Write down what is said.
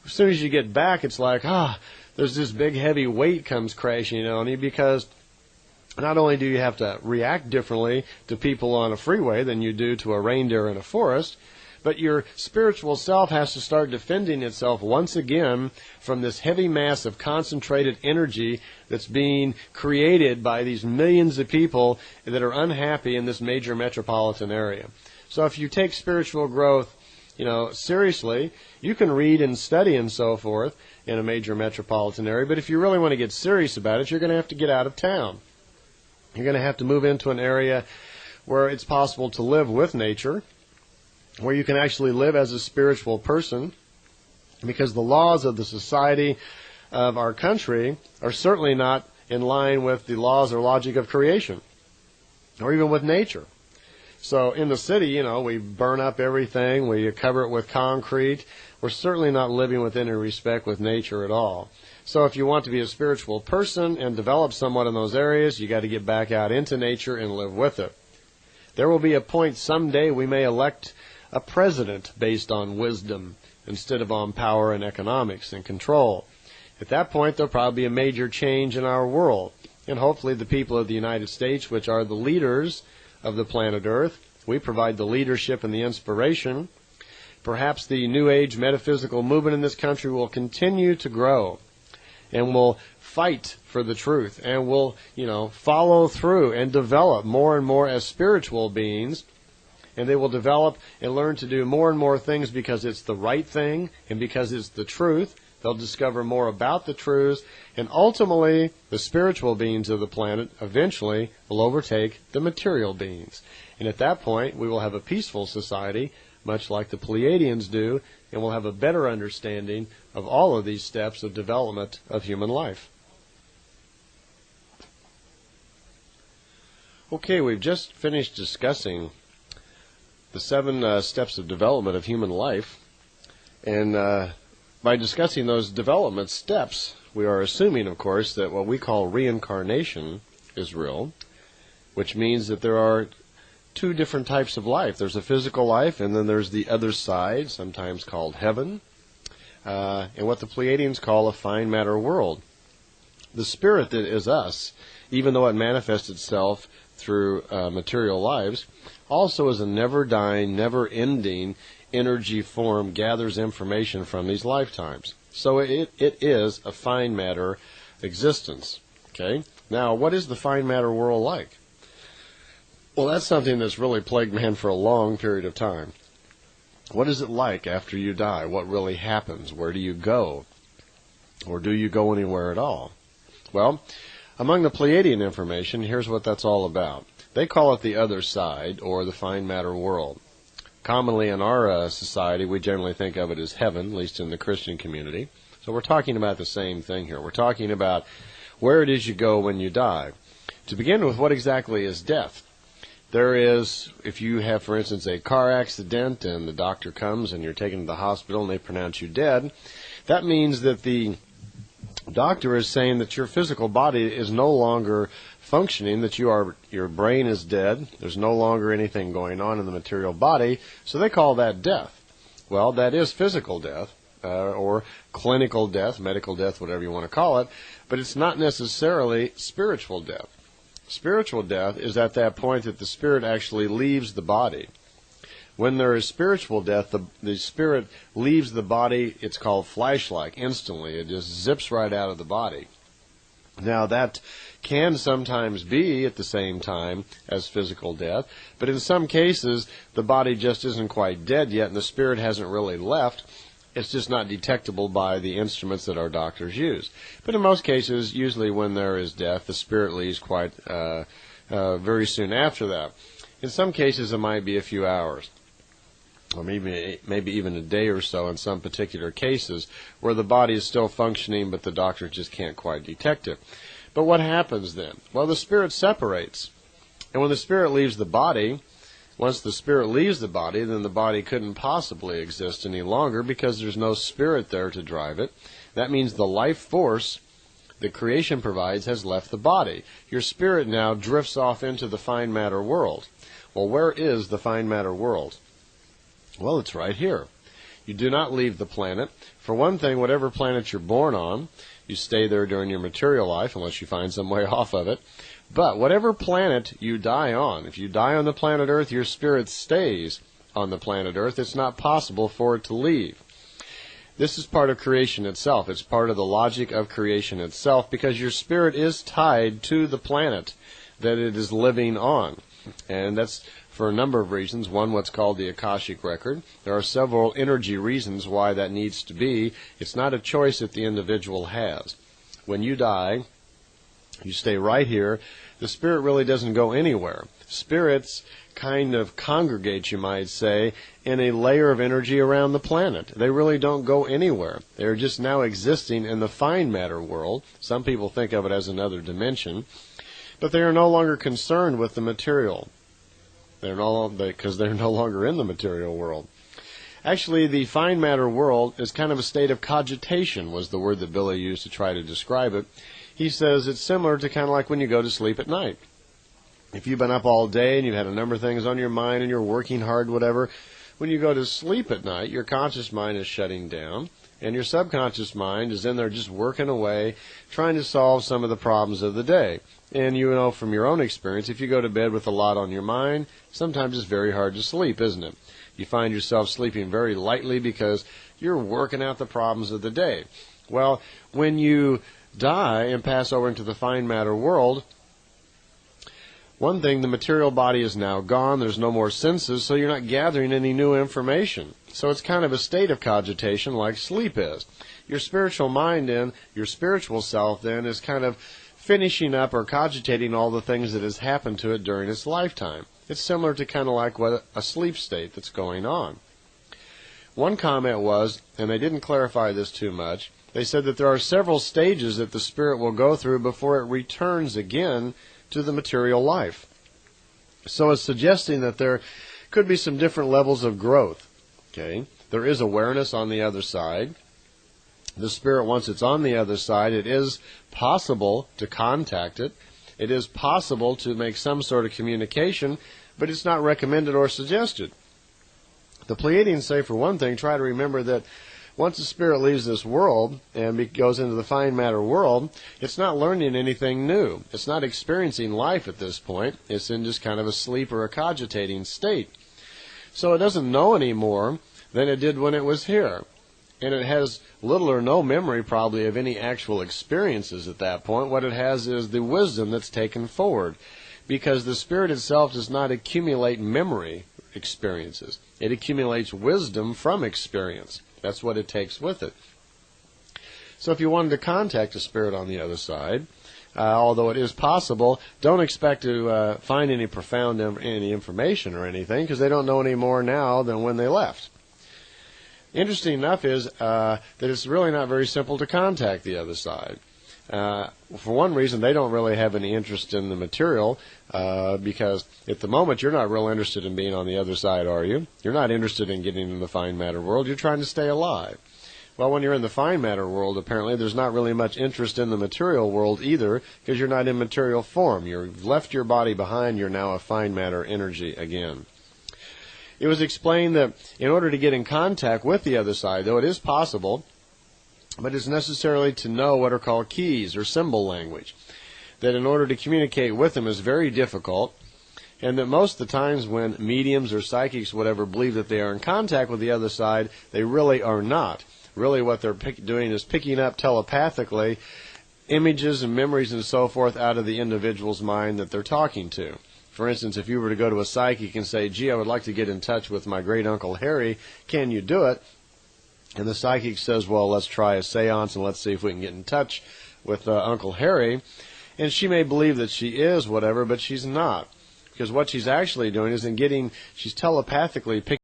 as soon as you get back, it's like, there's this big heavy weight comes crashing on you, because not only do you have to react differently to people on a freeway than you do to a reindeer in a forest, but your spiritual self has to start defending itself once again from this heavy mass of concentrated energy that's being created by these millions of people that are unhappy in this major metropolitan area. So if you take spiritual growth, seriously, you can read and study and so forth in a major metropolitan area, but if you really want to get serious about it, you're going to have to get out of town. You're going to have to move into an area where it's possible to live with nature, where you can actually live as a spiritual person, because the laws of the society of our country are certainly not in line with the laws or logic of creation, or even with nature. So in the city, we burn up everything, we cover it with concrete. We're certainly not living with any respect with nature at all. So if you want to be a spiritual person and develop somewhat in those areas, you got to get back out into nature and live with it. There will be a point someday we may elect a president based on wisdom instead of on power and economics and control. At that point, there'll probably be a major change in our world. And hopefully the people of the United States, which are the leaders of the planet Earth, we provide the leadership and the inspiration. Perhaps the New Age metaphysical movement in this country will continue to grow, and will fight for the truth, and will, follow through and develop more and more as spiritual beings, and they will develop and learn to do more and more things because it's the right thing and because it's the truth. They'll discover more about the truths, and ultimately the spiritual beings of the planet eventually will overtake the material beings. And at that point, we will have a peaceful society, much like the Plejadians do, and we'll have a better understanding of all of these steps of development of human life. Okay, we've just finished discussing the 7 steps of development of human life, and by discussing those development steps, we are assuming, of course, that what we call reincarnation is real, which means that there are 2 different types of life. There's a physical life, and then there's the other side, sometimes called heaven, and what the Pleiadians call a fine matter world. The spirit that is us, even though it manifests itself through material lives, also is a never-dying, never-ending energy form, gathers information from these lifetimes. So it is a fine matter existence. Okay? Now, what is the fine matter world like? Well, that's something that's really plagued man for a long period of time. What is it like after you die? What really happens? Where do you go? Or do you go anywhere at all? Well, among the Pleiadian information, here's what that's all about. They call it the other side, or the fine matter world. Commonly in our society, we generally think of it as heaven, at least in the Christian community. So we're talking about the same thing here. We're talking about where it is you go when you die. To begin with, what exactly is death? There is, if you have, for instance, a car accident and the doctor comes and you're taken to the hospital and they pronounce you dead, that means that the doctor is saying that your physical body is no longer functioning, that your brain is dead, there's no longer anything going on in the material body, so they call that death. Well, that is physical death, or clinical death, medical death, whatever you want to call it, but it's not necessarily spiritual death. Spiritual death is at that point that the spirit actually leaves the body. When there is spiritual death, the spirit leaves the body, it's called flash-like, instantly. It just zips right out of the body. Now, that can sometimes be at the same time as physical death, but in some cases, the body just isn't quite dead yet, and the spirit hasn't really left. It's just not detectable by the instruments that our doctors use. But in most cases, usually when there is death, the spirit leaves quite very soon after that. In some cases, it might be a few hours, or maybe even a day or so in some particular cases, where the body is still functioning, but the doctor just can't quite detect it. But what happens then? Well, the spirit separates. And when the spirit leaves the body, once the spirit leaves the body, then the body couldn't possibly exist any longer because there's no spirit there to drive it. That means the life force that creation provides has left the body. Your spirit now drifts off into the fine matter world. Well, where is the fine matter world? Well, it's right here. You do not leave the planet. For one thing, whatever planet you're born on, you stay there during your material life unless you find some way off of it. But whatever planet you die on, if you die on the planet Earth, your spirit stays on the planet Earth. It's not possible for it to leave. This is part of creation itself. It's part of the logic of creation itself, because your spirit is tied to the planet that it is living on. And that's for a number of reasons. One, what's called the Akashic record. There are several energy reasons why that needs to be. It's not a choice that the individual has. When you die, you stay right here. The spirit really doesn't go anywhere. Spirits kind of congregate, you might say, in a layer of energy around the planet. They really don't go anywhere. They're just now existing in the fine matter world. Some people think of it as another dimension. But they are no longer concerned with the material. Because they're no longer in the material world. Actually, the fine matter world is kind of a state of cogitation, was the word that Billy used to try to describe it. He says it's similar to kind of like when you go to sleep at night. If you've been up all day and you've had a number of things on your mind and you're working hard, whatever, when you go to sleep at night, your conscious mind is shutting down, and your subconscious mind is in there just working away, trying to solve some of the problems of the day. And you know from your own experience, if you go to bed with a lot on your mind, sometimes it's very hard to sleep, isn't it? You find yourself sleeping very lightly because you're working out the problems of the day. Well, when you die and pass over into the fine matter world, one thing, the material body is now gone. There's no more senses, so you're not gathering any new information. So it's kind of a state of cogitation like sleep is. Your spiritual mind then, your spiritual self then, is kind of finishing up or cogitating all the things that has happened to it during its lifetime. It's similar to kind of like what a sleep state that's going on. One comment was, and they didn't clarify this too much, they said that there are several stages that the spirit will go through before it returns again to the material life. So it's suggesting that there could be some different levels of growth. Okay, there is awareness on the other side. The spirit, once it's on the other side, it is possible to contact it. It is possible to make some sort of communication, but it's not recommended or suggested. The Plejadians say, for one thing, try to remember that once the spirit leaves this world and goes into the fine matter world, it's not learning anything new. It's not experiencing life at this point. It's in just kind of a sleep or a cogitating state. So it doesn't know any more than it did when it was here. And it has little or no memory probably of any actual experiences at that point. What it has is the wisdom that's taken forward, because the spirit itself does not accumulate memory experiences. It accumulates wisdom from experience. That's what it takes with it. So if you wanted to contact a spirit on the other side, although it is possible, don't expect to find any profound any information or anything, because they don't know any more now than when they left. Interesting enough is that it's really not very simple to contact the other side. For one reason, they don't really have any interest in the material, because at the moment you're not real interested in being on the other side, are you? You're not interested in getting in the fine matter world. You're trying to stay alive. Well, when you're in the fine matter world, apparently there's not really much interest in the material world either, because you're not in material form. You've left your body behind. You're now a fine matter energy again. It was explained that in order to get in contact with the other side, though it is possible, but it's necessarily to know what are called keys or symbol language. That in order to communicate with them is very difficult, and that most of the times when mediums or psychics, whatever, believe that they are in contact with the other side, they really are not. Really what they're doing is picking up telepathically images and memories and so forth out of the individual's mind that they're talking to. For instance, if you were to go to a psychic and say, gee, I would like to get in touch with my great-uncle Harry, can you do it? And the psychic says, well, let's try a seance and let's see if we can get in touch with Uncle Harry. And she may believe that she is whatever, but she's not. Because what she's actually doing is she's telepathically picking